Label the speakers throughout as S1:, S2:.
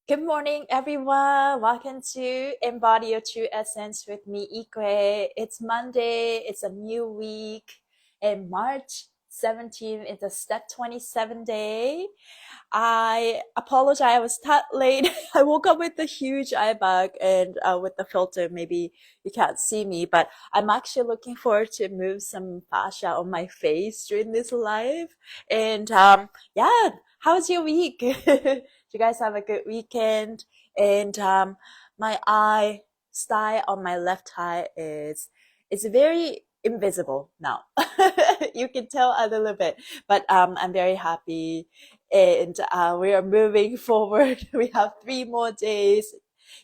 S1: Good morning, everyone. Welcome to Embody Your True Essence with me, Ikue. It's Monday. It's a new week. And March 17th is a step 27 day. I apologize. I was that late. I woke up with a huge eye bag and with the filter, maybe you can't see me, but I'm actually looking forward to move some fascia on my face during this live. And yeah, how's your week? Did you guys have a good weekend? And my eye style on my left eye is it's very invisible now. You can tell a little bit, but I'm very happy and we are moving forward. We have 3 more days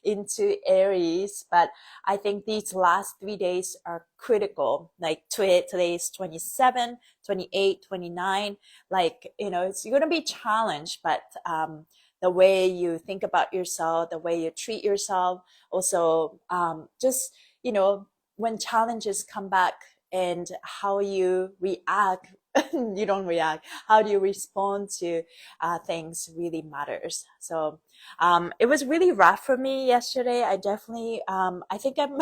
S1: into Aries, but I think these last 3 days are critical. Like today is 27, 28, 29. Like, it's going to be challenged, but the way you think about yourself, the way you treat yourself, also just, when challenges come back and how you react, you don't react, how do you respond to things really matters. So it was really rough for me yesterday. I definitely, I think I'm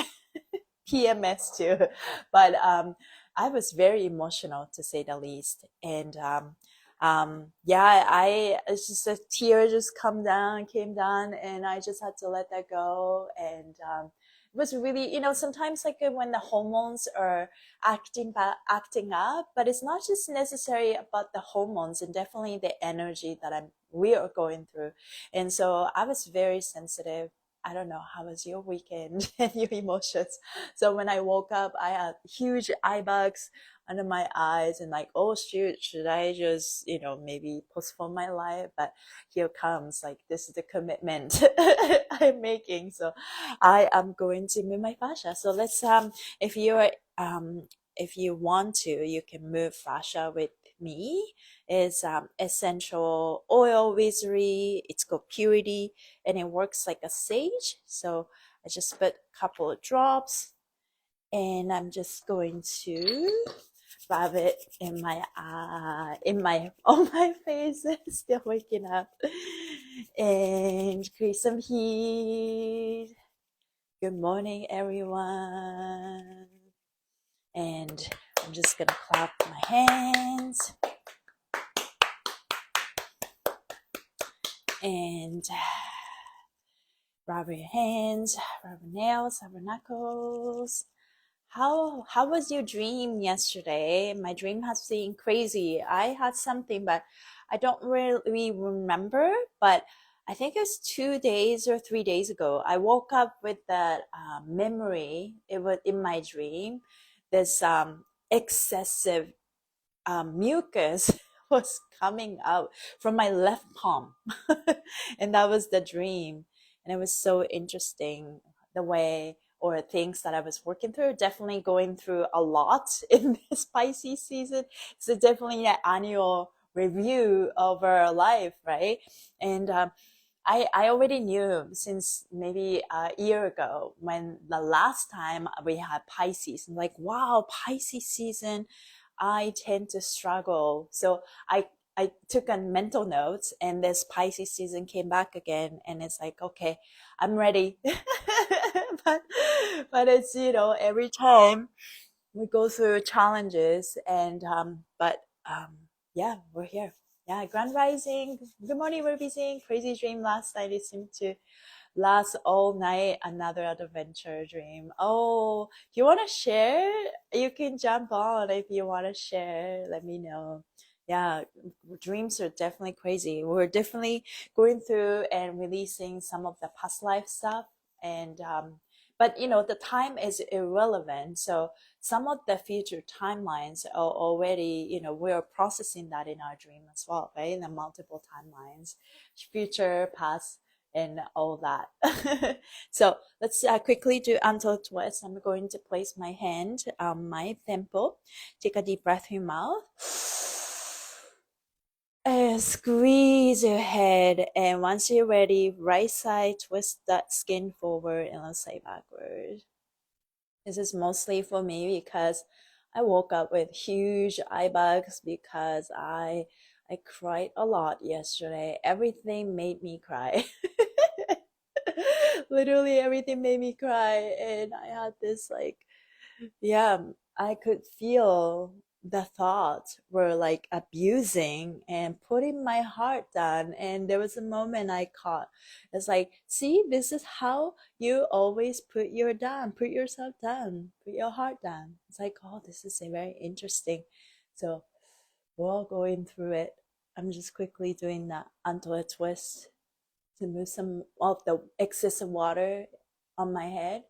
S1: PMS too, but I was very emotional to say the least. And yeah, it's just a tear just came down, and I just had to let that go. And it was really, sometimes like when the hormones are acting up, but it's not just necessary about the hormones, and definitely the energy that we are going through. And so I was very sensitive. I don't know, how was your weekend and your emotions? So when I woke up, I had huge eye bags under my eyes, and like, oh shoot, should I just, maybe postpone my life? But here comes, like, this is the commitment I'm making. So I am going to move my fascia. So let's, if you're, if you want to, you can move fascia with me. It's essential oil wizardry. It's called purity, and it works like a sage. So I just put a couple of drops, and I'm just going to rub it in my on my face. Still waking up, and create some heat. Good morning, everyone. And I'm just gonna clap my hands and rub your hands, rub your nails, rub your knuckles. How was your dream yesterday? My dream has been crazy. I had something, but I don't really remember. But I think it was 2 days or 3 days ago. I woke up with that memory. It was in my dream. This excessive mucus was coming out from my left palm, and that was the dream. And it was so interesting the way or things that I was working through. Definitely going through a lot in this Pisces season. So definitely an annual review of our life, right? And I already knew since maybe a year ago when the last time we had Pisces. I'm like, wow, Pisces season, I tend to struggle. So I took a mental notes, and this Pisces season came back again, and it's like, okay, I'm ready. but but it's, every time we go through challenges, and yeah, we're here. Yeah, Grand Rising. Good morning, Ruby Singh. Crazy dream last night. It seemed to last all night. Another adventure dream. Oh, if you want to share, you can jump on. If you want to share, let me know. Yeah, dreams are definitely crazy. We're definitely going through and releasing some of the past life stuff. And but the time is irrelevant. So some of the future timelines are already, we're processing that in our dream as well, right? In the multiple timelines, future, past, and all that. So let's quickly do until twist. I'm going to place my hand on my temple. Take a deep breath through your mouth. And squeeze your head. And once you're ready, right side, twist that skin forward and let's say backward. This is mostly for me because I woke up with huge eye bags because I cried a lot yesterday. Everything made me cry. Literally everything made me cry, and I had this like, yeah, I could feel the thoughts were like abusing and putting my heart down. And there was a moment I caught. It's like, see, this is how you always put put yourself down, put your heart down. It's like, oh, this is a very interesting. So we're all going through it. I'm just quickly doing that until a twist to move some of the excess of water on my head.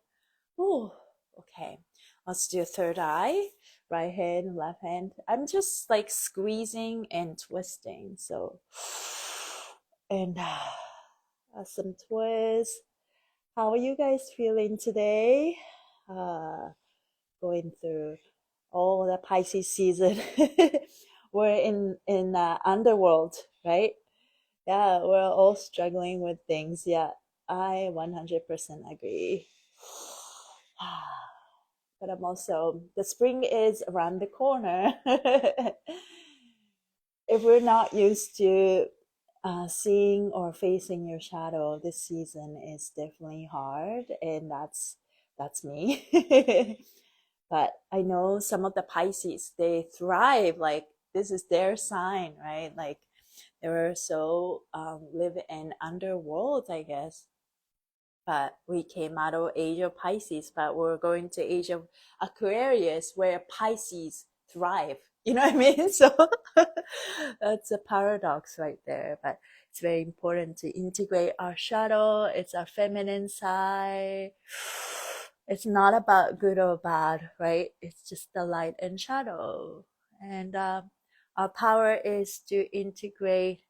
S1: Ooh, okay. Let's do third eye, right hand, left hand. I'm just like squeezing and twisting. So, and some twists. How are you guys feeling today? Uh, Going through all the Pisces season. We're in underworld, right? Yeah, we're all struggling with things. Yeah, I 100% agree. But I'm also, the spring is around the corner. If we're not used to seeing or facing your shadow, this season is definitely hard, and that's me. But I know some of the Pisces, they thrive. Like this is their sign, right? Like they were so live in underworld, I guess. But we came out of age of Pisces, but we're going to age of Aquarius, where Pisces thrive. You know what I mean? So that's a paradox right there. But it's very important to integrate our shadow. It's our feminine side. It's not about good or bad, right? It's just the light and shadow. And our power is to integrate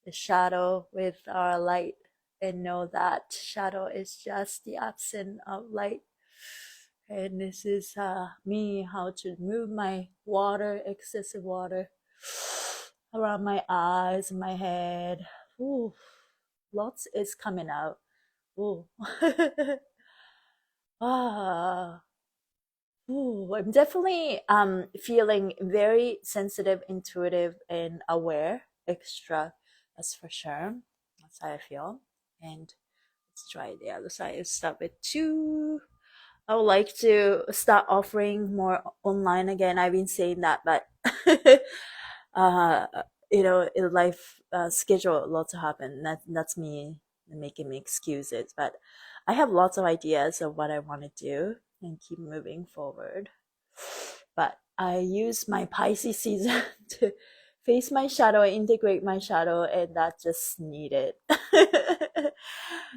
S1: the shadow with our light and know that shadow is just the absence of light. And this is me, how to move my water, excessive water, around my eyes, my head. Ooh, lots is coming out. Ooh. ah. Ooh, I'm definitely feeling very sensitive, intuitive, and aware. Extra, that's for sure. That's how I feel. And let's try the other side. Let's start with two. I would like to start offering more online again. I've been saying that, but uh, in life schedule, lots happen. That's me making me excuses, but I have lots of ideas of what I want to do and keep moving forward. But I use my Pisces season to face my shadow, integrate my shadow, and that just needed.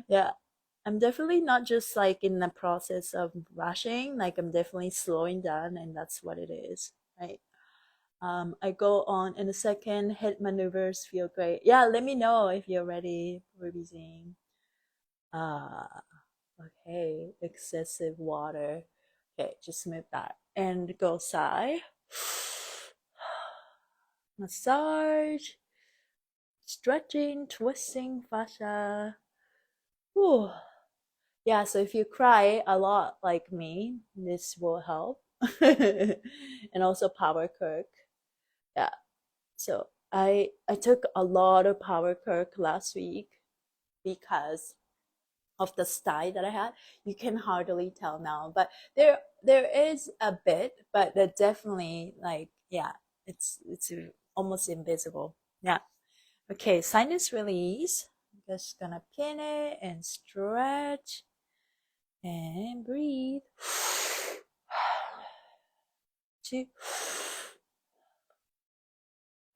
S1: Yeah, I'm definitely not just like in the process of rushing, like I'm definitely slowing down, and that's what it is, right? I go on in a second. Head maneuvers feel great. Yeah, let me know if you're ready for revising. Ah, okay. Excessive water. Okay, just move that and go side. Massage, stretching, twisting fascia. Whew. Yeah, so if you cry a lot like me, this will help. And also power kirk. Yeah. So I took a lot of power kirk last week because of the style that I had. You can hardly tell now, but there is a bit, but they're definitely like, yeah, it's almost invisible. Yeah. Okay, sinus release. I'm just gonna pin it and stretch and breathe. Two,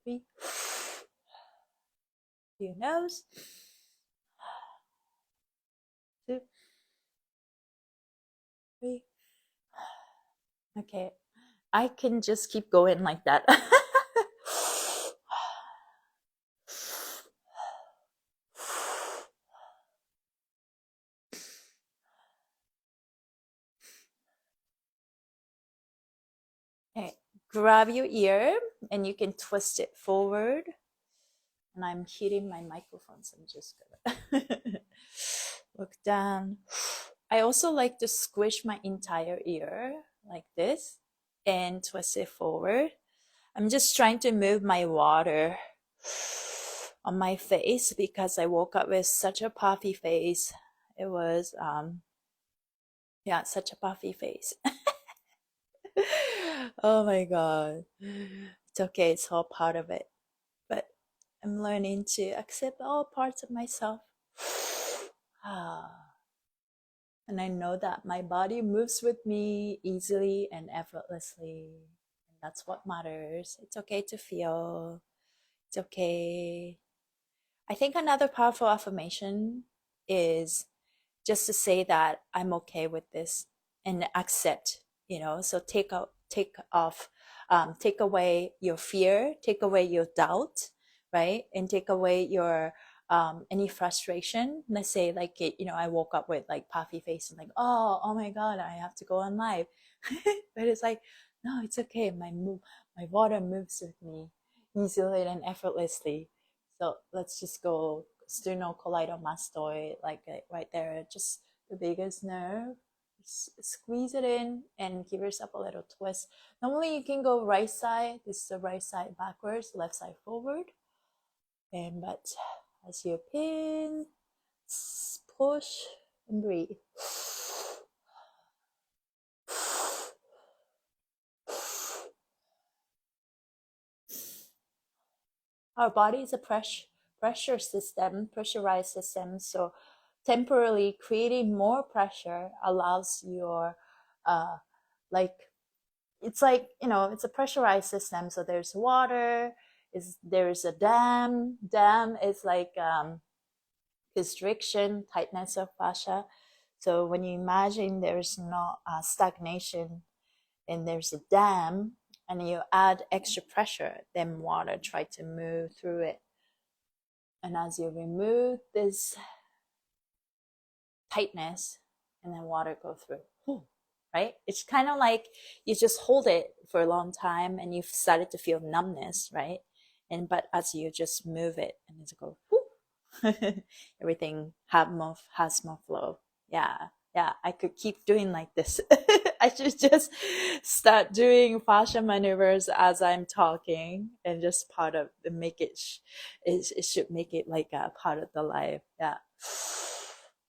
S1: three, your nose. Two, three. Okay, I can just keep going like that. Okay, grab your ear and you can twist it forward. And I'm hitting my microphone, so I'm just gonna look down. I also like to squish my entire ear like this and twist it forward. I'm just trying to move my water on my face because I woke up with such a puffy face It was yeah, such a puffy face. Oh my god. It's okay, it's all part of it. But I'm learning to accept all parts of myself. And I know that my body moves with me easily and effortlessly. And that's what matters. It's okay to feel. It's okay. I think another powerful affirmation is just to say that I'm okay with this and accept, so take away your fear, take away your doubt, right? And take away your any frustration. Let's say like I woke up with like puffy face and like, oh my god, I have to go on live. But it's like, no, it's okay. My water moves with me easily and effortlessly. So let's just go sternocleidomastoid, like right there, just the biggest nerve. Squeeze it in and give yourself a little twist. Normally you can go right side. This is the right side backwards, left side forward. But as you pin, push and breathe. Our body is a pressurized system. So temporarily creating more pressure allows your like it's like it's a pressurized system. So there's water, there's a dam is like constriction, tightness of fascia. So when you imagine there's no stagnation and there's a dam and you add extra pressure, then water try to move through it. And as you remove this tightness, and then water go through, right? It's kind of like you just hold it for a long time and you've started to feel numbness, right? But as you just move it and it's go, everything has more flow. Yeah, I could keep doing like this. I should just start doing fascia maneuvers as I'm talking and just part of the make it. It should make it like a part of the life. Yeah.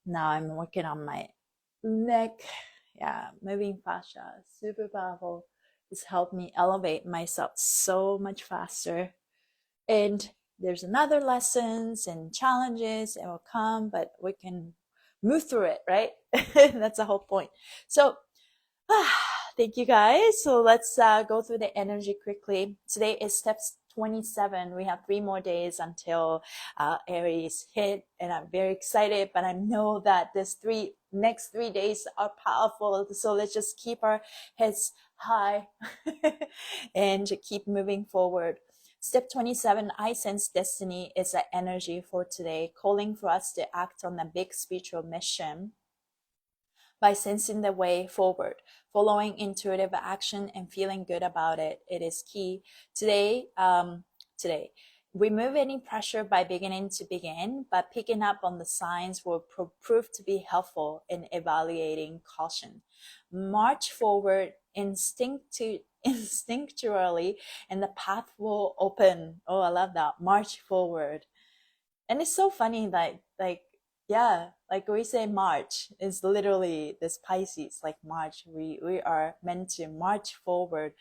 S1: Now I'm working on my neck. Yeah, moving fascia, super powerful. It's helped me elevate myself so much faster. And there's another lessons and challenges that will come, but we can move through it, right? That's the whole point. So thank you guys. So let's go through the energy quickly. Today is steps 27. We have 3 more days until Aries hit, and I'm very excited, but I know that this next 3 days are powerful. So let's just keep our heads high and keep moving forward. Step 27, I sense destiny, is an energy for today, calling for us to act on a big spiritual mission by sensing the way forward, following intuitive action and feeling good about it. It is key. Today, remove any pressure by beginning to begin, but picking up on the signs will prove to be helpful in evaluating caution. March forward instinctually, and the path will open. Oh, I love that. March forward. And it's so funny, yeah, like we say March is literally this Pisces, like March. We are meant to march forward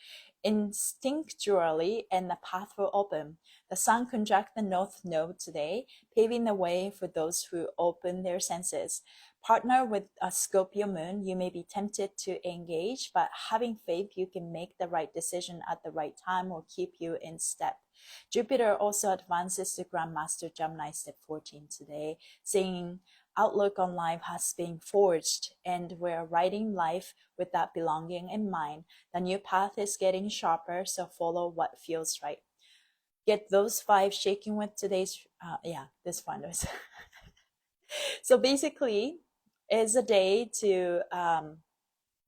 S1: instinctually and the path will open. The sun conjunct the north node today, paving the way for those who open their senses. Partner with a Scorpio moon, you may be tempted to engage, but having faith you can make the right decision at the right time will keep you in step. Jupiter also advances to Grandmaster Gemini step 14 today, saying outlook on life has been forged and we're writing life with that belonging in mind. The new path is getting sharper, so follow what feels right. Get those 5 shaking with today's, this one was. So basically, it's a day to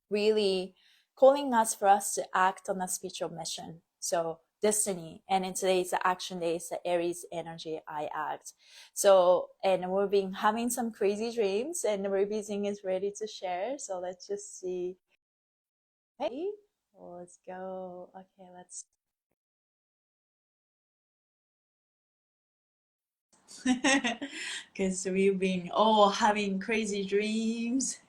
S1: really calling us for us to act on a spiritual mission. So destiny, and in today's action day is the Aries energy, I act. So, and we've been having some crazy dreams and Rubyzing is ready to share. So let's just see. Hey, let's go. Okay, let's. Because we've been all having crazy dreams.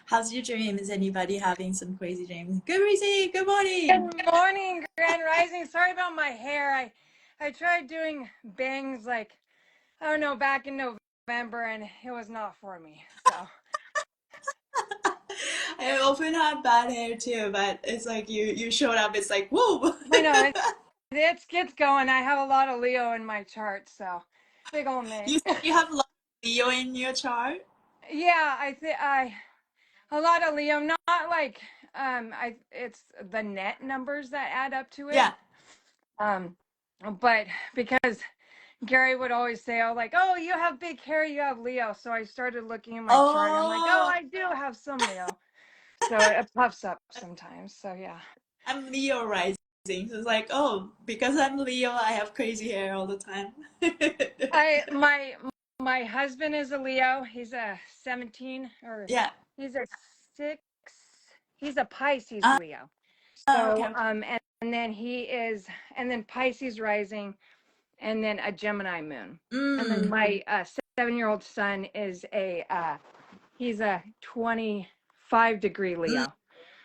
S1: How's your dream? Is anybody having some crazy dreams? Good, Reese. Good morning.
S2: Good morning, Grand Rising. Sorry about my hair. I tried doing bangs like I don't know back in November, and it was not for me. So
S1: I often have bad hair too, but it's like you showed up. It's like whoa.
S2: I know it gets going. I have a lot of Leo in my chart, so big old
S1: You
S2: name.
S1: said you have a lot of Leo in your chart.
S2: Yeah, I think I a lot of Leo. Not like I. It's the net numbers that add up to it.
S1: Yeah.
S2: Um, but because Gary would always say, "Oh, like, oh, you have big hair, you have Leo." So I started looking at my chart. I'm like, "Oh,
S1: Oh,
S2: I do have some Leo." So it puffs up sometimes. So yeah,
S1: I'm Leo rising. So it's like, oh, because I'm Leo, I have crazy hair all the time.
S2: I my husband is a Leo. He's a 17 or
S1: Yeah.
S2: he's a 6. He's a Pisces
S1: Uh,
S2: Leo.
S1: okay,
S2: So
S1: okay.
S2: and then and then Pisces rising, and then a Gemini moon. And then
S1: Mm,
S2: my 7-year-old son is he's a 25-degree
S1: mm,
S2: Leo.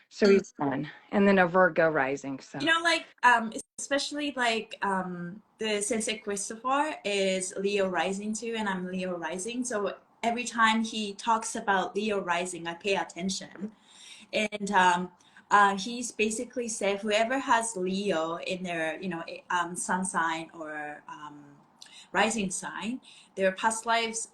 S2: So
S1: mm.
S2: he's fun. And then a Virgo rising. So
S1: Like especially like the Sensei Christopher is Leo rising too, and I'm Leo rising. So every time he talks about Leo rising, I pay attention. And he's basically said whoever has Leo in their sun sign or rising sign, their past lives,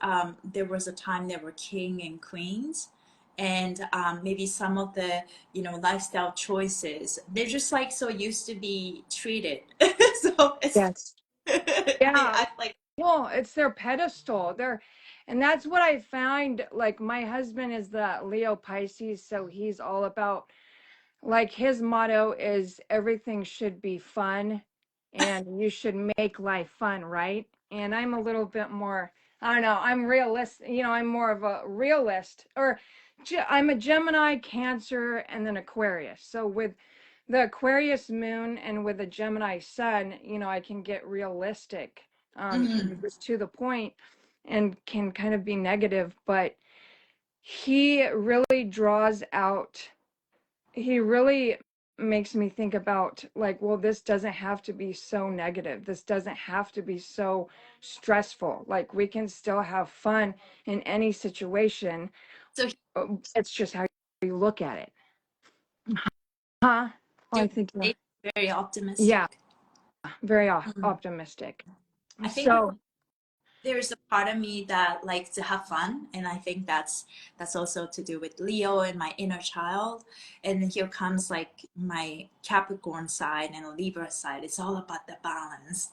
S1: there was a time they were king and queens, and maybe some of the lifestyle choices, they're just like so used to be treated. So it's
S2: yes. Yeah.
S1: I like.
S2: Well, it's their pedestal. And that's what I found. Like my husband is the Leo Pisces, so he's all about like his motto is everything should be fun and you should make life fun, right? And I'm a little bit more, I don't know, I'm realist, I'm more of a realist, or I'm a Gemini, Cancer, and then Aquarius. So with the Aquarius moon and with the Gemini sun, I can get realistic,
S1: Mhm.
S2: just to the point, and can kind of be negative, but he really draws out he really makes me think about like, well, this doesn't have to be so negative. This doesn't have to be so stressful. Like we can still have fun in any situation.
S1: So
S2: It's just how you look at it. Huh?
S1: he
S2: I think,
S1: is very
S2: yeah,
S1: optimistic.
S2: very
S1: Mhm.
S2: optimistic.
S1: I think
S2: So,
S1: there's a part of me that likes to have fun, and I think that's also to do with Leo and my inner child. And here comes like my Capricorn side and a Libra side. It's all about the balance.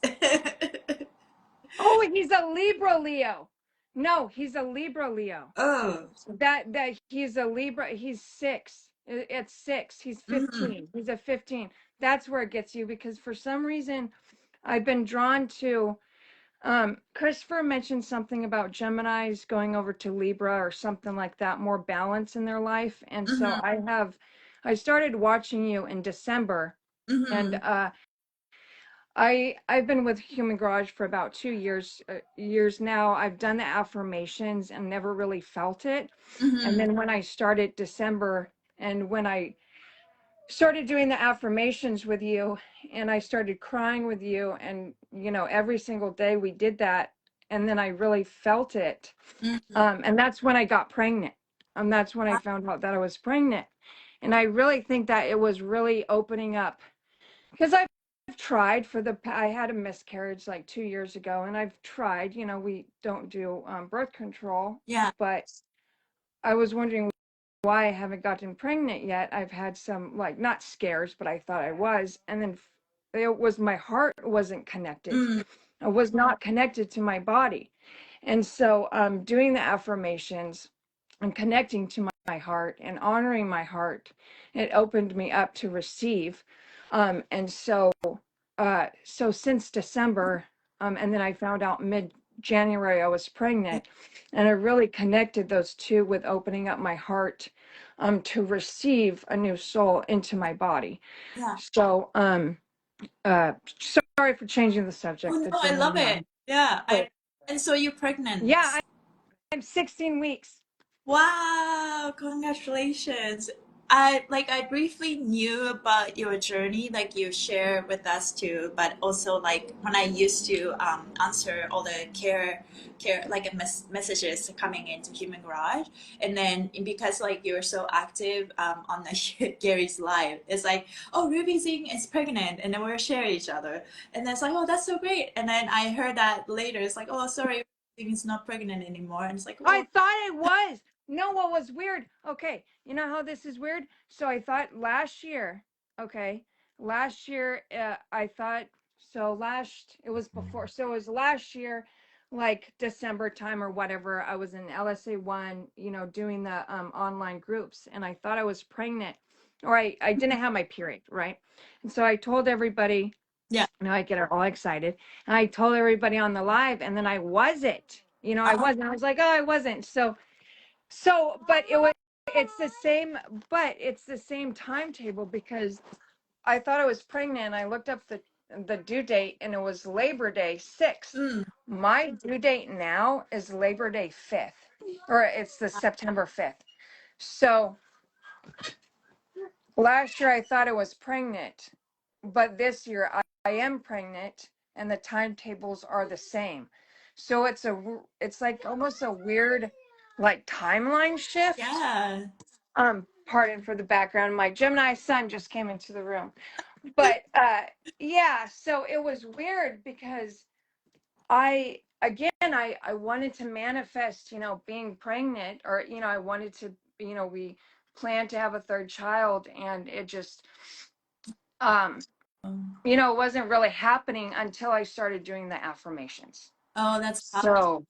S2: oh, he's a Libra Leo. No, he's a Libra Leo.
S1: Oh.
S2: That he's a Libra. He's 6. It's 6. He's
S1: Hmm.
S2: 15. He's a 15. That's where it gets you, because for some reason I've been drawn to Christopher mentioned something about Geminis going over to Libra or something like that, more balance in their life. And so
S1: Hmm.
S2: I started watching you in December, and
S1: Hmm.
S2: I've been with Human Garage for about 2 years now. I've done the affirmations and never really felt it. And
S1: Hmm.
S2: then when I started December, and when I started doing the affirmations with you, and I started crying with you, and every single day we did that, and then I really felt it.
S1: Hmm.
S2: And that's when I got pregnant. That's when I found out that I was pregnant. And I really think that it was really opening up, because I've tried I had a miscarriage like 2 years ago, and I've tried, we don't do birth control,
S1: Yeah.
S2: but I was wondering why I haven't gotten pregnant yet. I've had some, like, not scares, but I thought I was. And then it was my heart wasn't connected.
S1: Mm.
S2: I was not connected to my body. And so doing the affirmations and connecting to my heart and honoring my heart, it opened me up to receive. And so since December, and then I found out mid-January I was pregnant, and I really connected those two with opening up my heart to receive a new soul into my body.
S1: Yeah.
S2: So sorry for changing the
S1: Oh
S2: subject.
S1: no,
S2: That's
S1: I
S2: been
S1: love
S2: going
S1: it.
S2: on.
S1: Yeah.
S2: So
S1: And so you're
S2: yeah,
S1: pregnant.
S2: I'm 16 weeks.
S1: Wow, congratulations. I briefly knew about your journey, like you share with us too, but also like when I used to answer all the care like messages coming into Human Garage, and then because like you're so active on the Gary's live, it's like, oh, Ruby Zing is pregnant, and then we'll share each other, and then it's like, oh, that's so great, and then I heard that later, it's like, oh, sorry, Zing is not pregnant anymore, and it's like,
S2: I
S1: oh.
S2: thought it was. No, what was weird? Okay, you know how this is weird? So I thought last year, okay, last year, I thought, so last, it was before, so it was last year, like December time or whatever. I was in LSA1, doing the online groups, and I thought I was pregnant, or I didn't have my period, right? And so I told everybody,
S1: Yeah.
S2: I get all excited. And I told everybody on the live, and then I wasn't. I
S1: Oh,
S2: wasn't. I was like, oh, I wasn't. But it's the same, but it's the same timetable because I thought I was pregnant. And I looked up the due date, and it was Labor Day 6th.
S1: mm,
S2: My due date now is Labor Day 5th, or it's the September 5th. So last year I thought I was pregnant, but this year I am pregnant, and the timetables are the same. So it's like almost a weird like timeline shift.
S1: yeah.
S2: Pardon for the background. My Gemini son just came into the room. But yeah, so it was weird because I wanted to manifest, being pregnant, or I wanted to, we planned to have a third child, and it just um
S1: Oh,
S2: it wasn't really happening until I started doing the affirmations.
S1: oh, that's powerful.
S2: So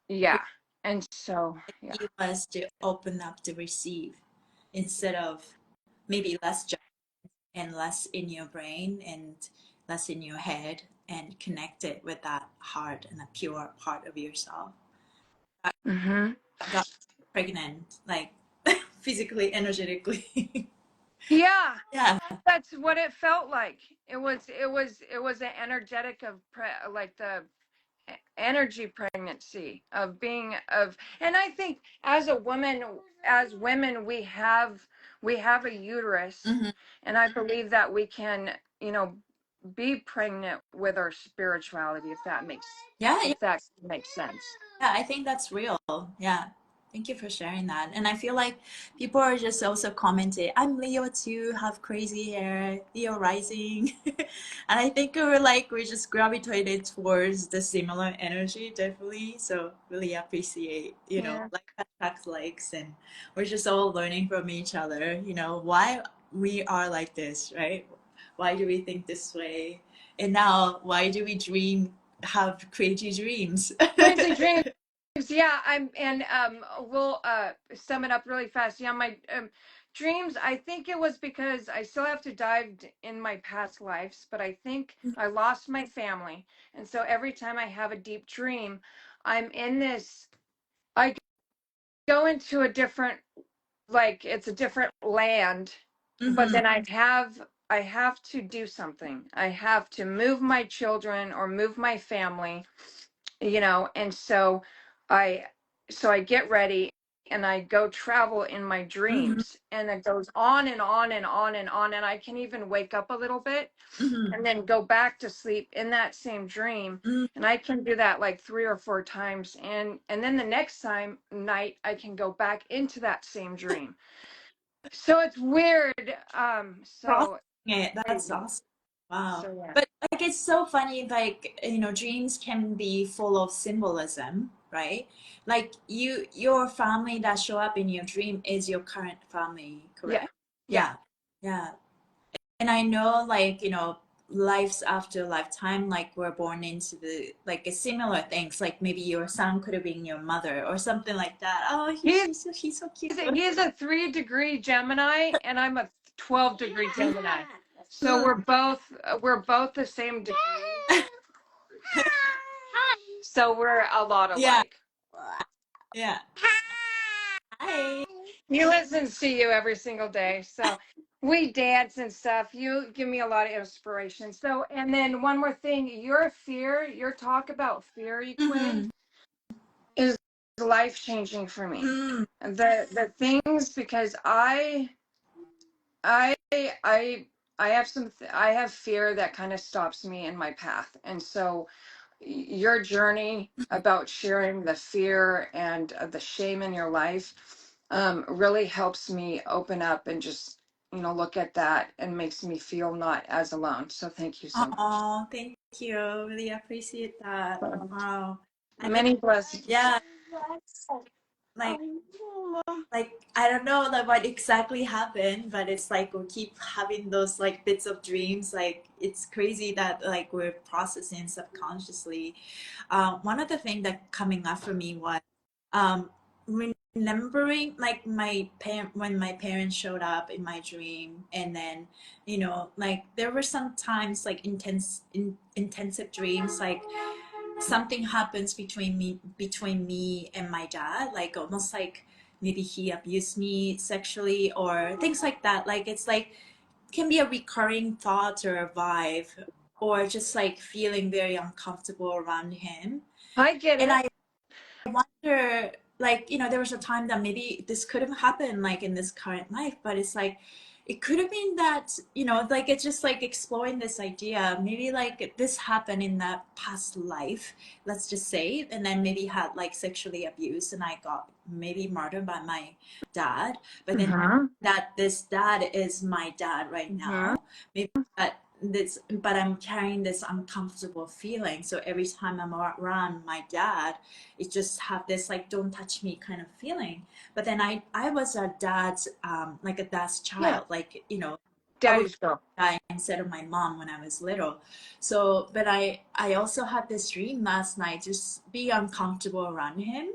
S2: yeah. And so yeah.
S1: He was to open up to receive instead of maybe less judgment and less in your brain and less in your head and connect it with that heart and a pure part of yourself. I
S2: Hmm.
S1: got pregnant, like physically, energetically.
S2: Yeah,
S1: Yeah.
S2: that's what it felt like. It was an energetic of like the energy pregnancy of being of. And I think as a woman, as women, we have a uterus,
S1: Hmm.
S2: and I believe that we can, be pregnant with our spirituality,
S1: Yeah, yeah.
S2: if that makes sense.
S1: Yeah, I think that's real. Yeah. Thank you for sharing that. And I feel like people are just also commenting, I'm Leo too, have crazy hair, Leo rising. And I think we just gravitated towards the similar energy, definitely. So really appreciate,
S2: Yeah.
S1: like attract likes, and we're just all learning from each other, why we are like this, right? Why do we think this way? And now why do we have crazy dreams?
S2: Crazy dreams. Yeah, we'll sum it up really fast. Yeah, my dreams, I think it was because I still have to dive in my past lives, but I think I lost my family. And so every time I have a deep dream, I'm in this, I go into a different, like it's a different land, but
S1: Hmm.
S2: then I have to do something. I have to move my children or move my family, and I I get ready, and I go travel in my
S1: Hmm.
S2: dreams, and it goes on and on and on and on, and I can even wake up a little bit
S1: Hmm.
S2: and then go back to sleep in that same dream.
S1: Hmm.
S2: And I can do that like 3 or 4 times, and then the next time night I can go back into that same dream. So it's weird.
S1: Processing
S2: So
S1: it, that's
S2: crazy.
S1: awesome. Wow.
S2: So yeah.
S1: But like it's so funny, like, dreams can be full of symbolism, right? Like your family that show up in your dream is your current family,
S2: Yeah.
S1: correct?
S2: Yeah.
S1: Yeah. Yeah. And I know, like, lives after lifetime, like we're born into the like a similar things, like maybe your son could have been your mother or something like that. Oh,
S2: He's
S1: he's so cute.
S2: he's a 3-degree Gemini, and I'm a 12-degree Gemini. So
S1: Mm.
S2: we're both the same degree. So we're a lot
S1: Yeah.
S2: alike.
S1: Yeah. Hi.
S2: He listens to you every single day. So we dance and stuff. You give me a lot of inspiration. So, and then one more thing, your fear, your talk about fear, Equay,
S1: Mm-hmm.
S2: is life changing for me.
S1: Mm-hmm.
S2: The things, because I I I have I have fear that kind of stops me in my path. And so your journey about sharing the fear and the shame in your life really helps me open up and just, look at that and makes me feel not as alone. So thank you so much.
S1: Oh, thank you. Really appreciate that. Wow. I mean,
S2: Many blessings.
S1: yeah, like like I don't know like what exactly happened, but it's like we keep having those like bits of dreams. Like it's crazy that like we're processing subconsciously. One of the things that coming up for me was um, remembering like my parent when my parents showed up in my dream, and then like there were some times like intensive dreams, like something happens between me and my dad, like almost like maybe he abused me sexually or things like that. Like it's like can be a recurring thought or a vibe, or just like feeling very uncomfortable around him.
S2: I get
S1: And
S2: it.
S1: I wonder, like, there was a time that maybe this could have happened, like, in this current life, but it's like, it could have been that, like, it's just like exploring this idea. Maybe like this happened in that past life, let's just say, and then maybe had like sexually abused and I got maybe murdered by my dad. But then
S2: Uh-huh.
S1: that this dad is my dad right
S2: Uh-huh.
S1: now. Maybe that but I'm carrying this uncomfortable feeling. So every time I'm around my dad, it just have this like don't touch me kind of feeling. But then I was a dad's like a dad's
S2: Yeah.
S1: child, like I would
S2: Daddy's girl.
S1: die instead of my mom when I was little. So but I also had this dream last night, just be uncomfortable around him.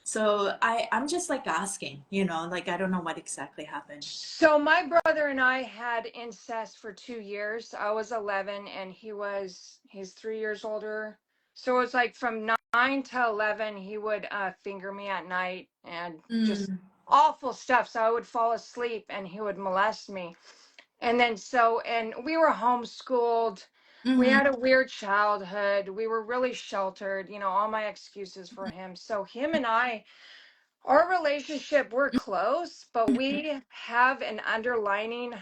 S1: So I'm just like asking, like I don't know what exactly happened.
S2: So my brother and I had incest for 2 years. I was 11 and he's 3 years older. So it's like from 9 to 11, he would finger me at night and just
S1: Mm,
S2: awful stuff. So I would fall asleep and he would molest me. And then and we were homeschooled. We
S1: mm-hmm,
S2: had a weird childhood. We were really sheltered, all my excuses for him. So him and I, our relationship, we're close, but we have an underlining,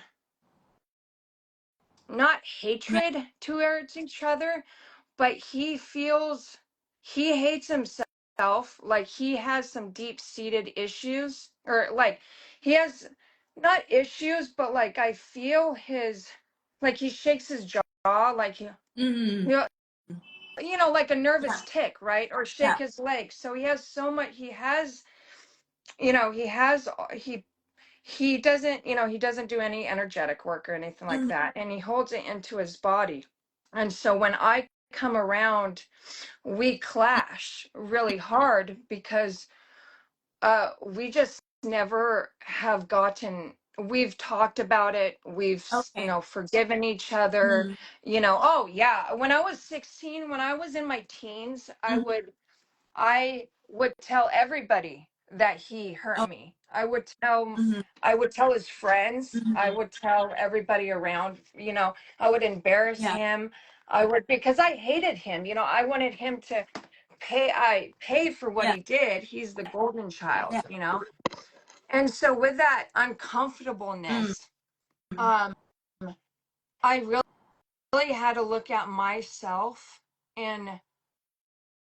S2: not
S1: yeah,
S2: hatred towards each other, but he hates himself. Like he has some deep seated issues, or like he has not issues, but like I feel like he shakes his jaw, like
S1: mm-hmm,
S2: you like a
S1: yeah,
S2: nervous tick, right? Or shake
S1: yeah,
S2: his legs. So he has so much, he doesn't, he doesn't do any energetic work or anything like
S1: mm-hmm,
S2: that. And he holds it into his body. And so when I come around, we clash really hard because we just never have we've talked about it. We've,
S1: okay,
S2: forgiven each other,
S1: mm-hmm,
S2: oh yeah. When I was 16, when I was in my teens, I would tell everybody that he hurt
S1: oh,
S2: me.
S1: mm-hmm,
S2: I would tell his friends. I
S1: mm-hmm,
S2: would tell everybody around, I would embarrass
S1: yeah,
S2: him. I would, because I hated him. I wanted him to I paid for what
S1: yeah,
S2: he did. He's the golden
S1: yeah,
S2: child. And so with that
S1: mm,
S2: uncomfortableness, um, I really had to look at myself and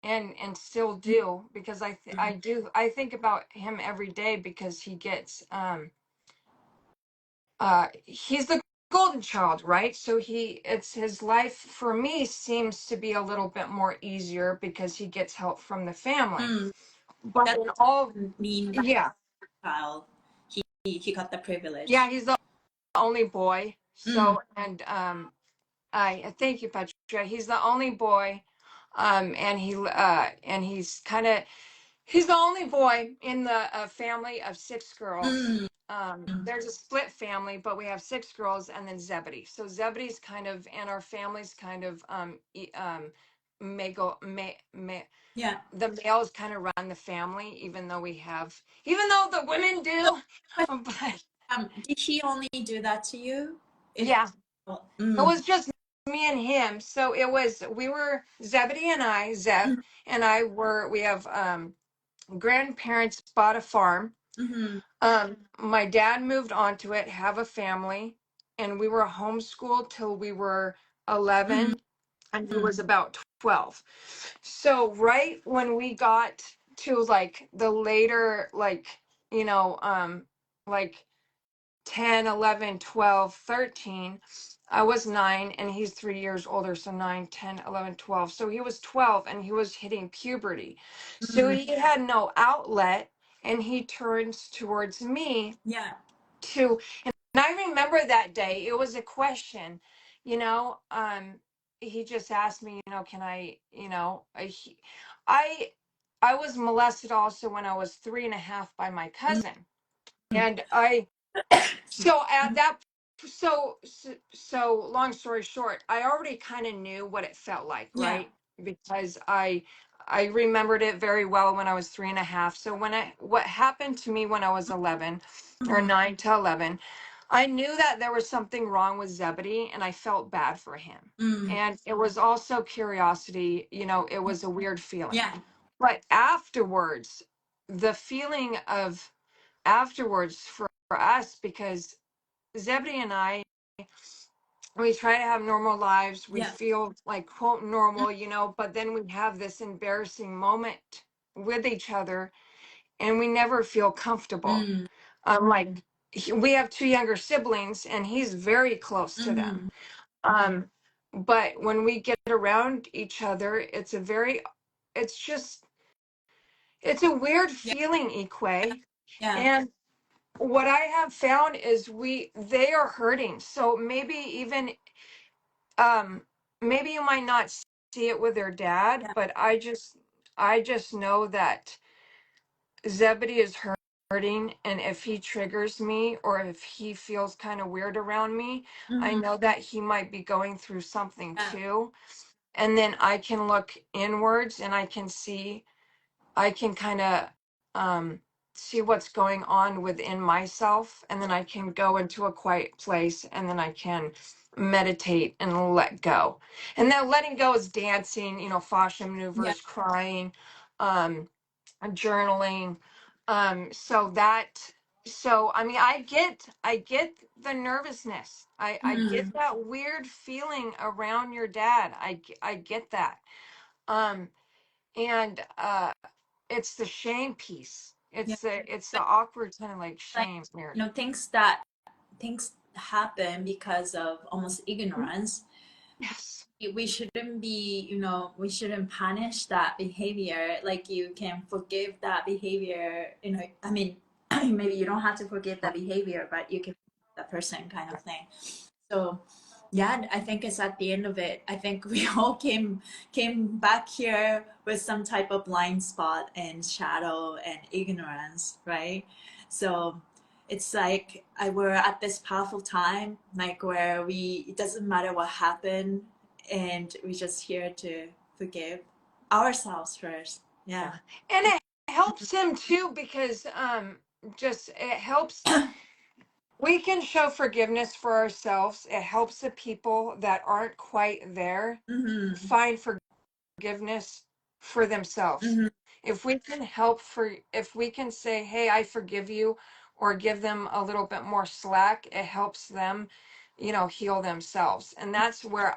S2: and still do, because I think about him every day, because he's the golden child, right? So it's his life for me seems to be a little bit more easier because he gets help from the family.
S1: mm.
S2: But
S1: That
S2: in all,
S1: doesn't mean by
S2: yeah,
S1: child he got the
S2: yeah,
S1: privilege.
S2: he's the only boy.
S1: Mm,
S2: So, and I thank you, Petra. He's the only boy, and he's the only boy in the family of 6 girls.
S1: mm,
S2: There's a split family, but we have 6 girls and then Zebedee. So Zebedee's kind of, and our family's kind of
S1: Yeah.
S2: the males kind of run the family, even though the women
S1: So,
S2: do.
S1: but,
S2: But
S1: did he only do that to you? If
S2: yeah, it
S1: mm,
S2: was just me and him. So we were Zeb
S1: mm,
S2: and I we have grandparents bought a farm.
S1: mm-hmm,
S2: My dad moved onto it, have a family, and we were homeschooled till we were
S1: mm-hmm,
S2: 11, and he was about 12. So right when we got to like the later, like, like 10, 11, 12, 13, I was 9 and he's 3 years older. So 9, 10, 11, 12. So he was 12 and he was hitting puberty. So
S1: mm-hmm.
S2: he had no outlet and he turns towards me
S1: Yeah.
S2: to, and I remember that day, it was a question, you know, he just asked me, can I, I, I was molested also when I was 3.5 by my cousin.
S1: Mm-hmm.
S2: And so at that, so long story short, I already kind of knew what it felt like,
S1: Yeah.
S2: right? Because I remembered it very well when I was 3.5. So what happened to me when I was 11 or
S1: Mm-hmm.
S2: 9 to 11, I knew that there was something wrong with Zebedee and I felt bad for him.
S1: Mm.
S2: And it was also curiosity, it was a weird feeling.
S1: Yeah.
S2: But afterwards, the feeling of afterwards for us, because Zebedee and I, we try to have normal lives. We
S1: Yeah.
S2: feel like, quote, normal, but then we have this embarrassing moment with each other and we never feel comfortable.
S1: Mm.
S2: Like we have two younger siblings and he's very close to them.
S1: Mm-hmm.
S2: Um, but when we get around each other, it's just, it's a weird
S1: Yeah.
S2: feeling, Ikue.
S1: Yeah.
S2: And what I have found is they are hurting. So um maybe you might not see it with their dad,
S1: Yeah.
S2: but I just know that Zebedee is hurting, and if he triggers me or if he feels kind of weird around me, I
S1: Mm-hmm.
S2: know that he might be going through something
S1: Yeah.
S2: too. And then I can look inwards and I can kind of um, see what's going on within myself, and then I can go into a quiet place, and then I can meditate and let go. And that letting go is dancing, fascia
S1: Yeah.
S2: maneuvers, crying, um, journaling. So that, so I mean, I get the nervousness. I
S1: Mm-hmm.
S2: get that weird feeling around your dad. I get that. Um, and it's the shame piece.
S1: Yeah.
S2: It's the awkward kind of like
S1: Like,
S2: shame weird.
S1: things happen because of almost ignorance.
S2: Yes.
S1: We shouldn't be, we shouldn't punish that behavior. Like, you can forgive that behavior, I mean, maybe you don't have to forgive that behavior, but you can forgive that person, kind of thing. So yeah, I think it's at the end of it. I think we all came back here with some type of blind spot and shadow and ignorance, right? So it's like we're at this powerful time, like where it doesn't matter what happened, and we're just here to forgive ourselves first. Yeah.
S2: Yeah. And it helps him too because just it helps, we can show forgiveness for ourselves. It helps the people that aren't quite there
S1: Mm-hmm.
S2: find forgiveness for themselves.
S1: Mm-hmm.
S2: If we can say, hey, I forgive you, or give them a little bit more slack, it helps them, heal themselves. And that's where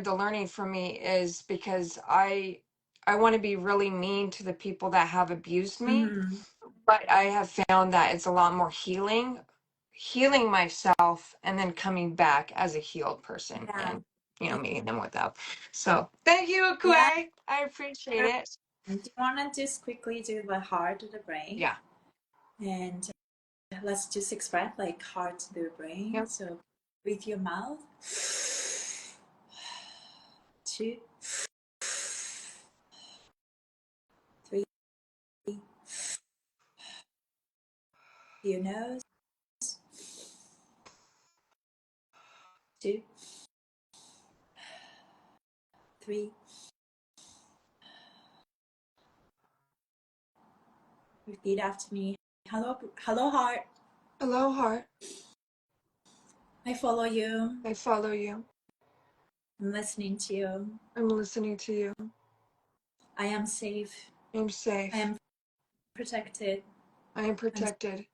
S2: the learning for me is, because I want to be really mean to the people that have abused me,
S1: Mm-hmm.
S2: but I have found that it's a lot more healing myself and then coming back as a healed person
S1: Yeah.
S2: and meeting them without. So thank you,
S1: Yeah.
S2: Akue. I appreciate it.
S1: Do you want to just quickly do the heart to the brain?
S2: Yeah.
S1: And let's just express like heart to the brain.
S2: Yep.
S1: So with your mouth, two, three, your nose, two, 3. Repeat after me. Hello, hello, heart.
S2: Hello, heart.
S1: I follow you.
S2: I follow you.
S1: I'm listening to you.
S2: I'm listening to you.
S1: I am safe.
S2: I'm safe.
S1: I am protected.
S2: I am protected.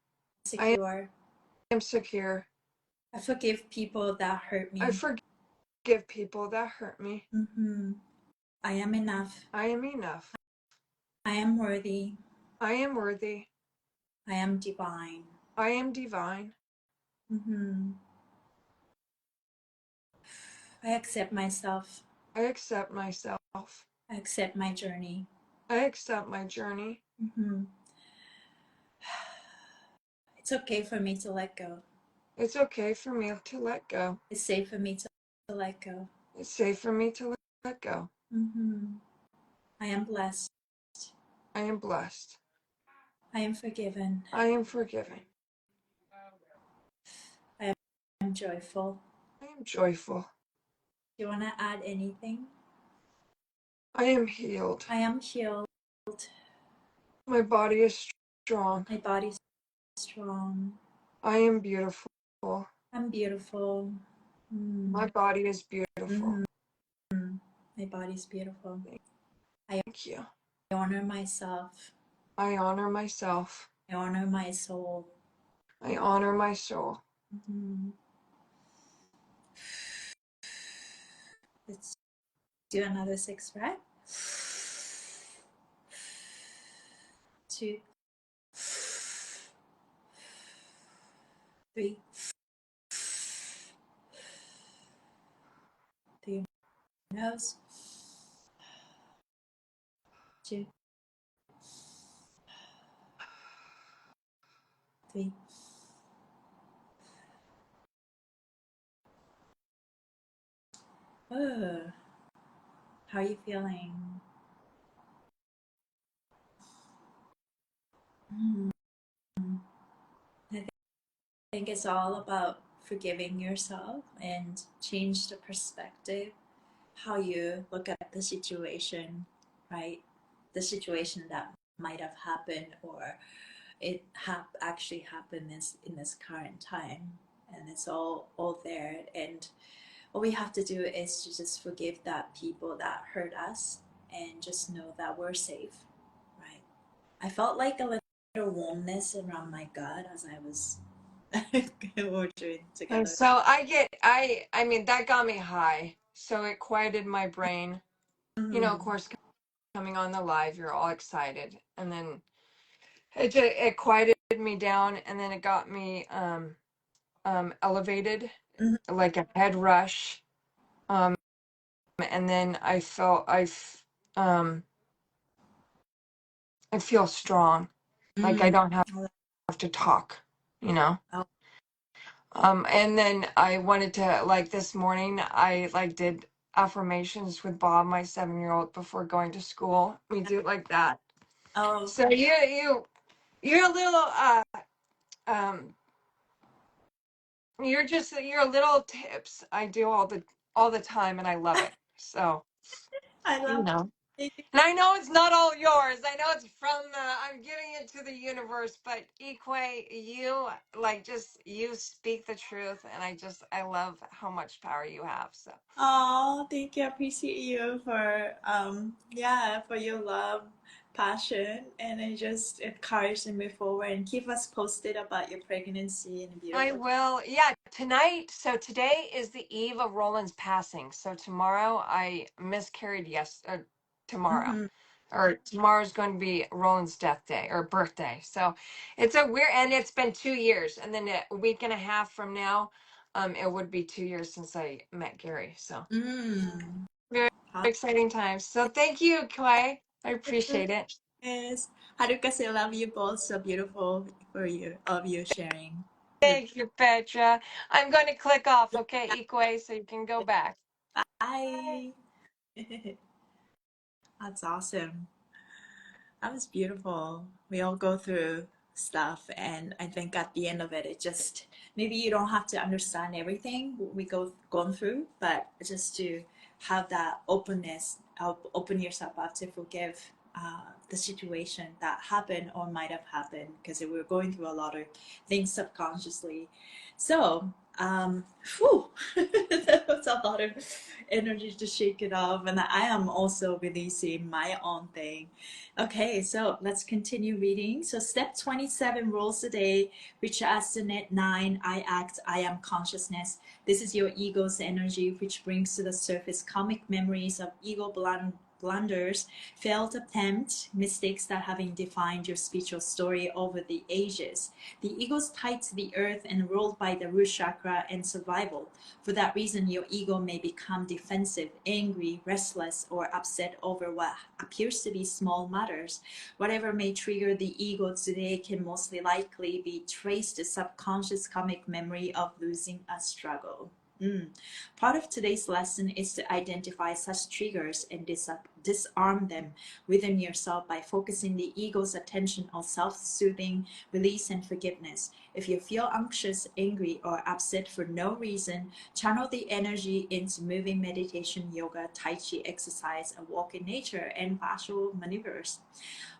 S1: Secure.
S2: I am secure.
S1: I forgive people that hurt me.
S2: I forgive people that hurt me.
S1: I am enough.
S2: I am enough.
S1: I am worthy.
S2: I am worthy.
S1: I am divine.
S2: I am divine.
S1: I accept myself.
S2: I accept myself.
S1: I accept my journey.
S2: I accept my journey.
S1: It's okay for me to let go.
S2: It's okay for me to let go.
S1: It's safe for me to let go.
S2: It's safe for me to let go.
S1: I am blessed.
S2: I am blessed.
S1: I am forgiven.
S2: I am forgiven.
S1: I am joyful.
S2: I am joyful.
S1: Do you want to add anything?
S2: I am healed.
S1: I am healed.
S2: My body is strong.
S1: My body is strong.
S2: I am beautiful.
S1: I'm beautiful.
S2: My body is beautiful.
S1: My body is beautiful.
S2: Thank you.
S1: I honor myself.
S2: I honor myself.
S1: I honor my soul.
S2: I honor my soul.
S1: Let's do another 6 breath. 2, 3. Through your nose. 2, 3. Oh, how are you feeling? I think it's all about forgiving yourself and change the perspective, how you look at the situation, right? The situation that might have happened, or it actually happened in this current time, and it's all there. And all we have to do is to just forgive that people that hurt us, and just know that we're safe, right? I felt like a little warmness around my gut as I was ordering
S2: And
S1: together.
S2: so I mean, that got me high. So it quieted my brain. You know, of course, coming on the live, you're all excited. And then it quieted me down, and then it got me elevated, like a head rush. And then I feel strong. Like I don't have to talk, you know?
S1: Oh.
S2: And then I wanted to, like, this morning, I like did affirmations with Bob, my 7-year-old, before going to school. We do it like that.
S1: Oh.
S2: So you're a little you're a little tips I do all the time, and I love it. So
S1: I
S2: you
S1: love
S2: know.
S1: it.
S2: And I know it's not all yours. I know it's from I'm giving it to the universe, but Ikue, you like just you speak the truth, and I love how much power you have. So
S1: Oh, thank you. I appreciate you for for your love, passion, and it just encouraged me forward, and keep us posted about your pregnancy and
S2: I
S1: beautiful.
S2: will. Yeah, tonight. So today is the eve of Roland's passing. So tomorrow I miscarried. Tomorrow. Or tomorrow's going to be Roland's death day or birthday. So it's a weird, and it's been 2 years. And then a week and a half from now, it would be 2 years since I met Gary. So very exciting times. So thank you, Clay. I appreciate it.
S1: Yes. Haruka, I love you both. So beautiful for you, of you sharing.
S2: Thank you, Petra. I'm going to click off, okay, Ikue, so you can go back.
S1: Bye. That's awesome. That was beautiful. We all go through stuff, and I think at the end of it, it just maybe you don't have to understand everything we going through, but just to have that openness, open yourself up to forgive the situation that happened or might have happened, because we're going through a lot of things subconsciously. So whew, that was a lot of energy to shake it off, and I am also releasing my own thing. Okay, so let's continue reading. So step 27, rules a day, which estimate 9, I act, I am consciousness. This is your ego's energy, which brings to the surface karmic memories of ego blunders, failed attempts, mistakes that have defined your spiritual story over the ages. The ego is tied to the earth and ruled by the root chakra and survival. For that reason, your ego may become defensive, angry, restless, or upset over what appears to be small matters. Whatever may trigger the ego today can most likely be traced to subconscious karmic memory of losing a struggle. Part of today's lesson is to identify such triggers and disarm them within yourself by focusing the ego's attention on self-soothing, release, and forgiveness. If you feel anxious, angry, or upset for no reason, channel the energy into moving meditation, yoga, tai chi exercise, a walk in nature, and fascial maneuvers.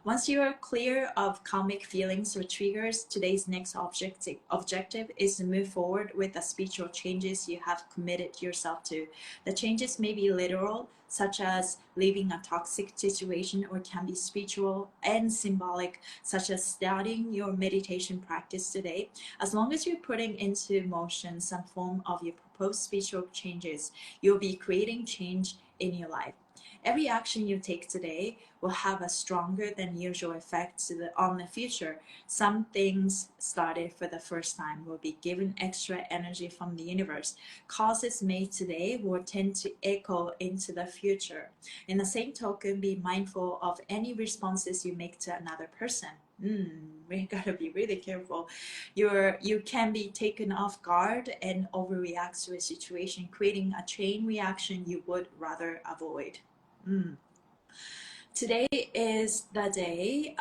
S1: Once you are clear of karmic feelings or triggers, today's next objective is to move forward with the spiritual changes you have committed yourself to. The changes may be literal, such as leaving a toxic situation, or can be spiritual and symbolic, such as starting your meditation practice today. As long as you're putting into motion some form of your proposed spiritual changes, you'll be creating change in your life. Every action you take today will have a stronger than usual effect on the future. Some things started for the first time will be given extra energy from the universe. Causes made today will tend to echo into the future. In the same token, be mindful of any responses you make to another person. We gotta be really careful. You can be taken off guard and overreact to a situation, creating a chain reaction you would rather avoid. Today is the day.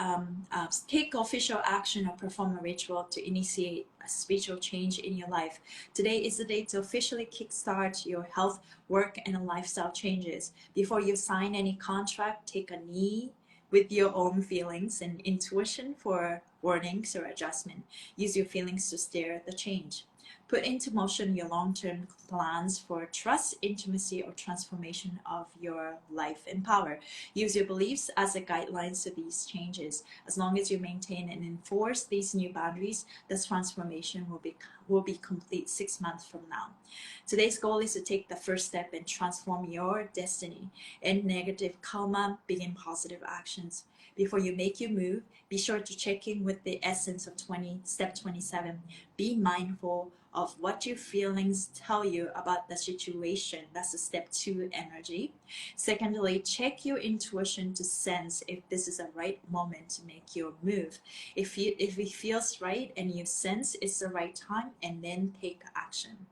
S1: Take official action or perform a ritual to initiate a spiritual change in your life. Today is the day to officially kickstart your health, work, and lifestyle changes. Before you sign any contract, take a knee with your own feelings and intuition for warnings or adjustment. Use your feelings to steer the change. Put into motion your long-term plans for trust, intimacy, or transformation of your life and power. Use your beliefs as a guidelines to these changes. As long as you maintain and enforce these new boundaries, this transformation will be complete 6 months from now. Today's goal is to take the first step and transform your destiny. End negative karma, begin positive actions. Before you make your move, be sure to check in with the essence of step 27. Be mindful of what your feelings tell you about the situation. That's the step 2 energy. Secondly, check your intuition to sense if this is the right moment to make your move. If it feels right and you sense it's the right time, and then take action.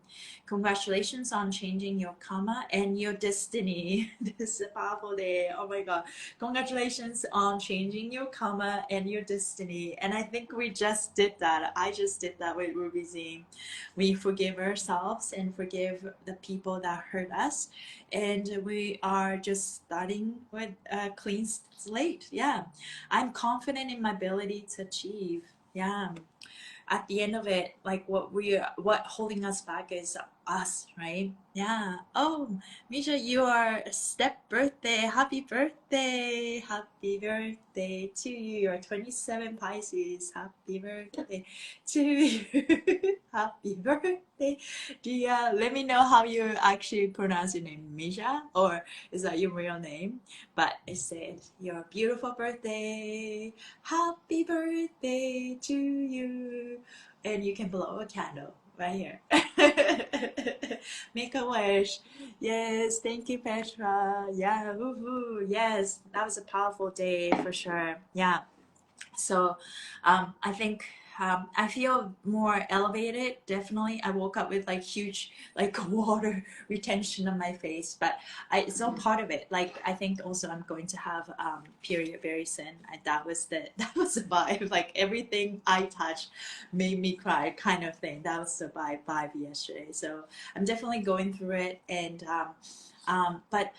S1: Congratulations on changing your karma and your destiny. This is a powerful day. Oh my God. Congratulations on changing your karma and your destiny. And I think we just did that. I just did that with Ruby Z. We forgive ourselves and forgive the people that hurt us. And we are just starting with a clean slate. Yeah. I'm confident in my ability to achieve. Yeah. At the end of it, like what holding us back is us, right? Yeah. Oh, Misha, you are step birthday. Happy birthday. Happy birthday to you. You're 27 Pisces. Happy birthday to you. Happy birthday. Let me know how you actually pronounce your name, Misha, or is that your real name? But it said, your beautiful birthday. Happy birthday to you. And you can blow a candle right here. Make a wish. Yes, thank you, Petra. Yeah, woohoo. Yes, that was a powerful day for sure. Yeah. So I think I feel more elevated. Definitely, I woke up with like huge like water retention on my face, but it's all part of it. Like I think also I'm going to have period very soon. That was the vibe. Like everything I touched made me cry, kind of thing. That was the vibe yesterday. So I'm definitely going through it, and But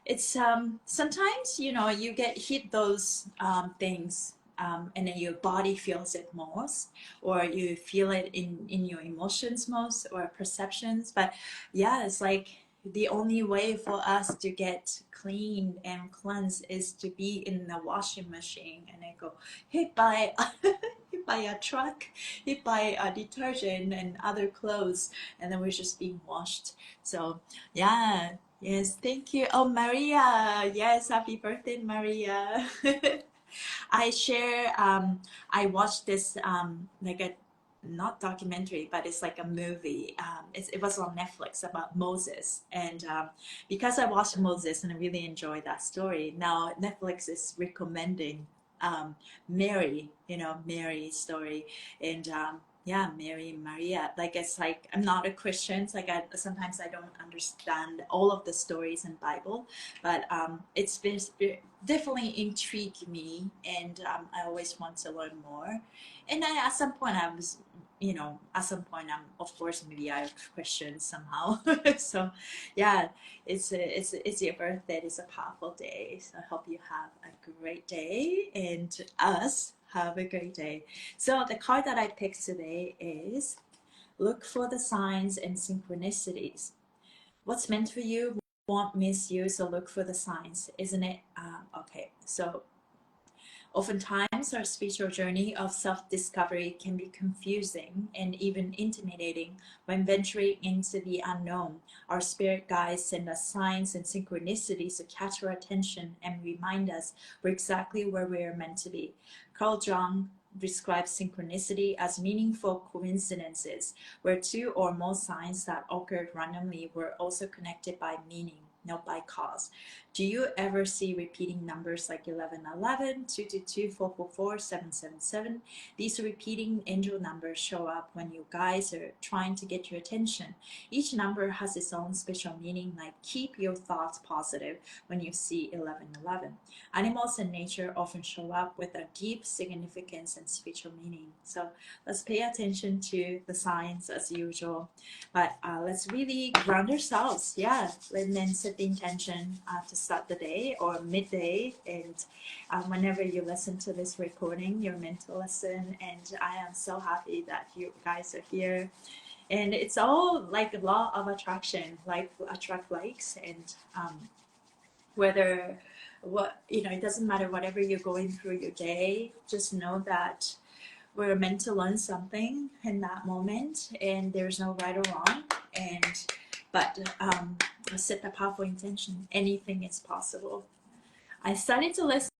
S1: it's sometimes, you know, you get hit those things, and then your body feels it most, or you feel it in your emotions most, or perceptions. But yeah, it's like the only way for us to get clean and cleansed is to be in the washing machine and then go hit by hit by a truck, hit by a detergent and other clothes, and then we're just being washed. So yeah. Yes, thank you. Oh, Maria. Yes, happy birthday, Maria. I share, I watched this, like a, not documentary, but it's like a movie. It was on Netflix about Moses. And because I watched Moses and I really enjoyed that story, now Netflix is recommending Mary, you know, Mary's story. And yeah, Mary and Maria. Like it's like I'm not a Christian. It's like sometimes I don't understand all of the stories in Bible, but it's been definitely intrigued me, and I always want to learn more. And I, at some point, I was, you know, at some point, I'm of course maybe I'm Christian somehow. So, yeah, it's your birthday. It's a powerful day. So I hope you have a great day, and us have a great day. So the card that I picked today is look for the signs and synchronicities. What's meant for you won't miss you, so look for the signs, isn't it? Okay, so oftentimes our spiritual journey of self-discovery can be confusing and even intimidating. When venturing into the unknown, our spirit guides send us signs and synchronicities to catch our attention and remind us we're exactly where we are meant to be. Carl Jung describes synchronicity as meaningful coincidences, where two or more signs that occurred randomly were also connected by meaning, not by cause. Do you ever see repeating numbers like 1111, 222, 444, 777? These repeating angel numbers show up when you guys are trying to get your attention. Each number has its own special meaning, like keep your thoughts positive when you see 1111. Animals and nature often show up with a deep significance and spiritual meaning. So let's pay attention to the signs as usual. But let's really ground ourselves, yeah, and then set the intention to start the day or midday. And whenever you listen to this recording, you're meant to listen. And I am so happy that you guys are here. And it's all like a law of attraction, like attract likes, and whether what, you know, it doesn't matter whatever you're going through your day, just know that we're meant to learn something in that moment, and there's no right or wrong. And but set a powerful intention. Anything is possible. I started to listen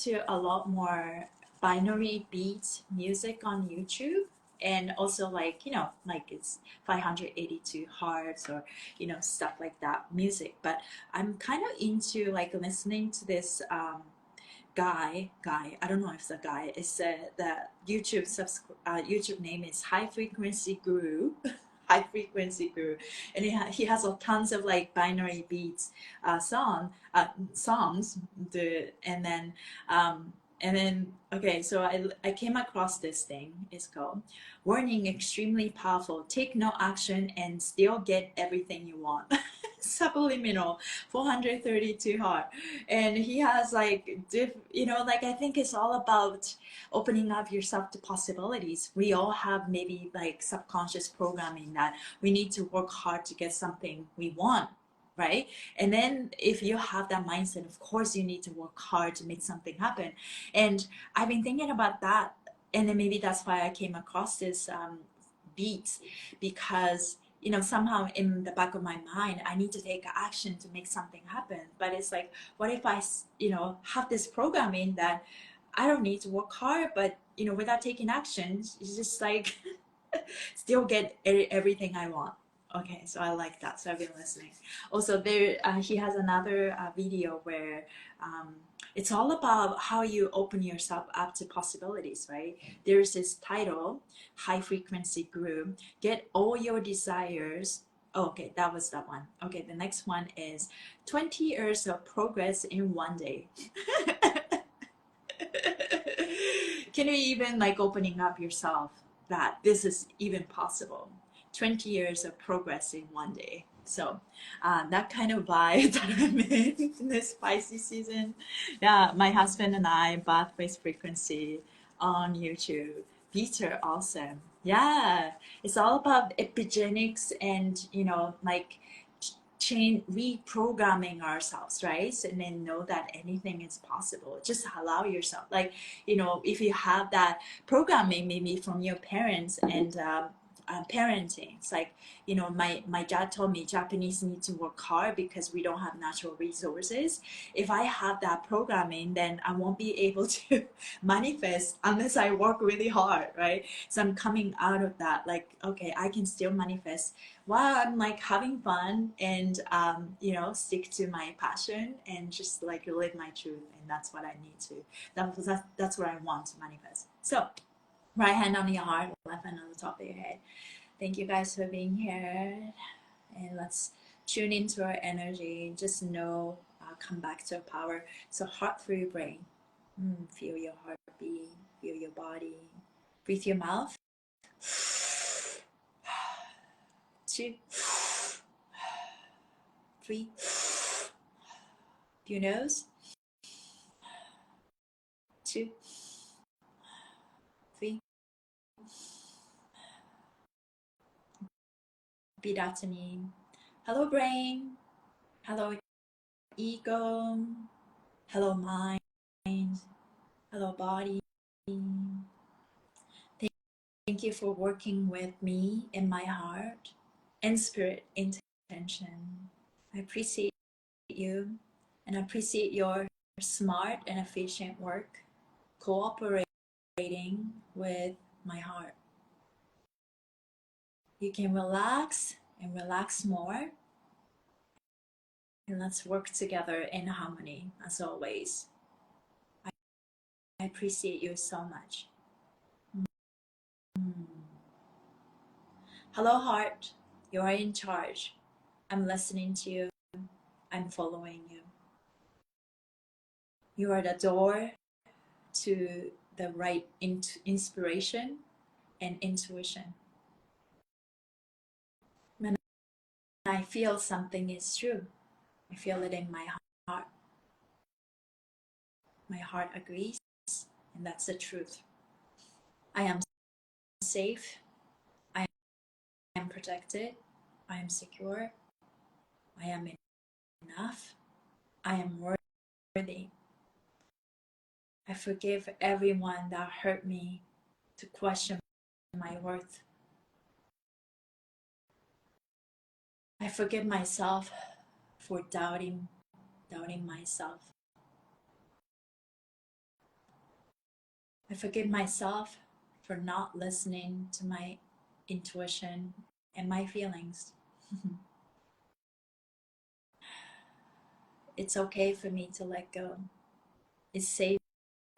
S1: to a lot more binary beat music on YouTube, and also like, you know, like it's 582 hertz or, you know, stuff like that music. But I'm kind of into like listening to this guy, I don't know if it's a guy, it's the YouTube name is High Frequency Guru. High Frequency Guru, and he has tons of like binary beats songs, and then okay, so I came across this thing. It's called warning, extremely powerful, take no action and still get everything you want. Subliminal, 432 heart. And he has like you know, like I think it's all about opening up yourself to possibilities. We all have maybe like subconscious programming that we need to work hard to get something we want, right? And then if you have that mindset, of course you need to work hard to make something happen. And I've been thinking about that, and then maybe that's why I came across this beats, because you know, somehow in the back of my mind I need to take action to make something happen. But it's like, what if I, you know, have this programming that I don't need to work hard, but you know, without taking action, it's just like still get everything I want. Okay, so I like that. So I've been listening. Also, there he has another video where it's all about how you open yourself up to possibilities, right? There's this title, High Frequency Group. Get all your desires. Oh, okay, that was that one. Okay, the next one is 20 years of progress in one day. Can you even like opening up yourself that this is even possible? 20 years of progress in one day. So that kind of vibe that I'm in this Pisces season. Yeah, my husband and I, Bath Waste Frequency on YouTube. Peter awesome. Yeah, it's all about epigenetics and, like change reprogramming ourselves, right? And then know that anything is possible. Just allow yourself, like, if you have that programming maybe from your parents and parenting. It's like, my dad told me Japanese need to work hard because we don't have natural resources. If I have that programming, then I won't be able to manifest unless I work really hard, right? So I'm coming out of that, like, okay, I can still manifest while I'm like having fun and stick to my passion and just like live my truth. And that's what I need to. That's what I want to manifest. So right hand on your heart, left hand on the top of your head. Thank you guys for being here. And let's tune into our energy. Just know, come back to our power. So heart through your brain. Feel your heartbeat. Feel your body. Breathe your mouth. 2, 3. Your nose. 2, 3. Repeat after me. Hello, brain. Hello, ego. Hello, mind. Hello, body. Thank you for working with me in my heart and spirit intention. I appreciate you and I appreciate your smart and efficient work cooperating with my heart. You can relax and relax more, and let's work together in harmony as always. I appreciate you so much. Hello, heart. You are in charge. I'm listening to you. I'm following you. You are the door to the right inspiration and intuition. When I feel something is true, I feel it in my heart. My heart agrees, and that's the truth. I am safe. I am protected. I am secure. I am enough. I am worthy. I forgive everyone that hurt me to question my worth. I forgive myself for doubting myself. I forgive myself for not listening to my intuition and my feelings. It's okay for me to let go. It's safe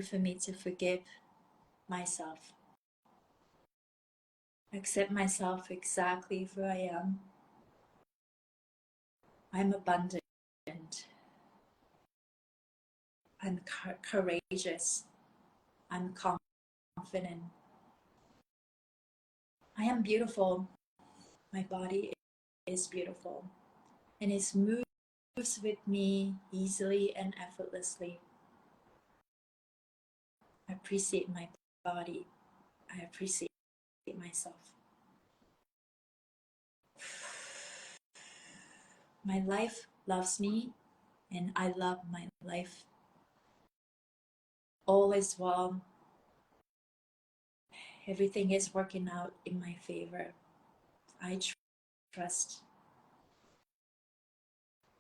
S1: for me to forgive myself. Accept myself exactly who I am. I'm abundant. I'm courageous. I'm confident. I am beautiful. My body is beautiful. And it moves with me easily and effortlessly. I appreciate my body. I appreciate myself. My life loves me, and I love my life. All is well. Everything is working out in my favor. I trust.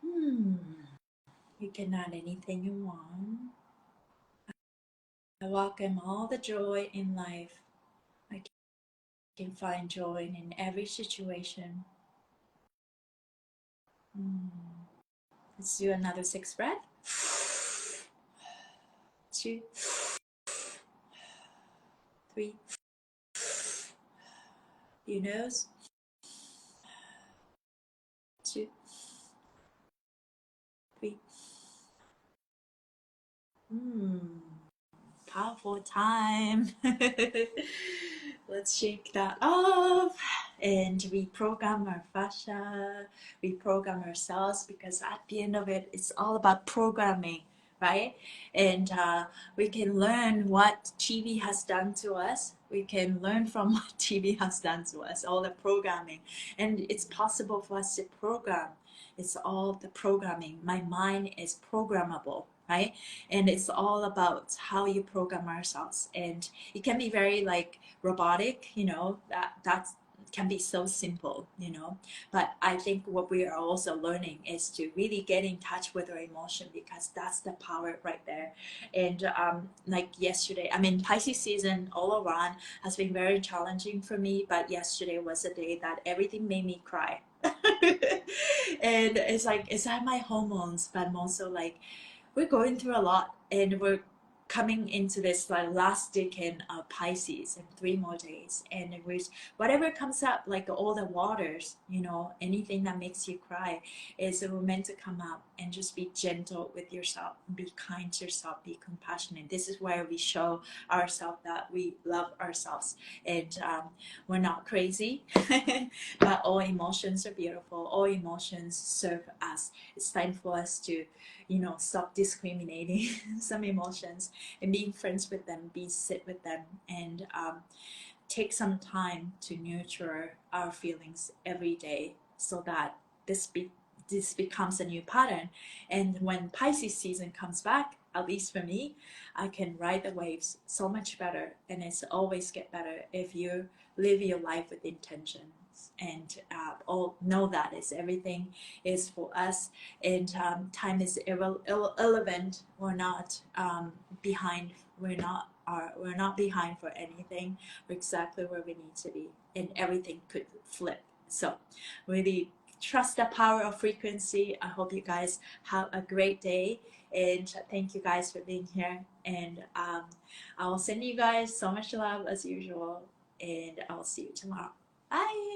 S1: You can add anything you want. I welcome all the joy in life. I can find joy in every situation. Let's do another 6 breath. 2, 3. Your nose. 2, 3. powerful time. Let's shake that off and reprogram our fascia, reprogram ourselves, because at the end of it, it's all about programming, right? And we can learn what TV has done to us. We can learn from what TV has done to us, all the programming. And it's possible for us to program. It's all the programming. My mind is programmable, right? And it's all about how you program ourselves. And it can be very like robotic, you know, that can be so simple, you know. But I think what we are also learning is to really get in touch with our emotion, because that's the power right there. And like yesterday, I mean, Pisces season all around has been very challenging for me, but yesterday was a day that everything made me cry. And it's like, is that my hormones? But I'm also like, we're going through a lot, and we're coming into this like last decade of Pisces in 3 more days, and it was whatever comes up, like all the waters, you know, anything that makes you cry is meant to come up, and just be gentle with yourself, be kind to yourself, be compassionate. This is where we show ourselves that we love ourselves, and we're not crazy. But all emotions are beautiful, all emotions serve us. It's time for us to, you know, stop discriminating some emotions and being friends with them, be sit with them, and take some time to nurture our feelings every day, so that this becomes a new pattern. And when Pisces season comes back, at least for me, I can ride the waves so much better, and it's always get better if you live your life with intentions. And all know that is everything is for us, and time is irrelevant. We're not behind. We're not behind for anything. We're exactly where we need to be, and everything could flip. So really trust the power of frequency. I hope you guys have a great day, and thank you guys for being here. And I will send you guys so much love as usual, and I'll see you tomorrow. Bye.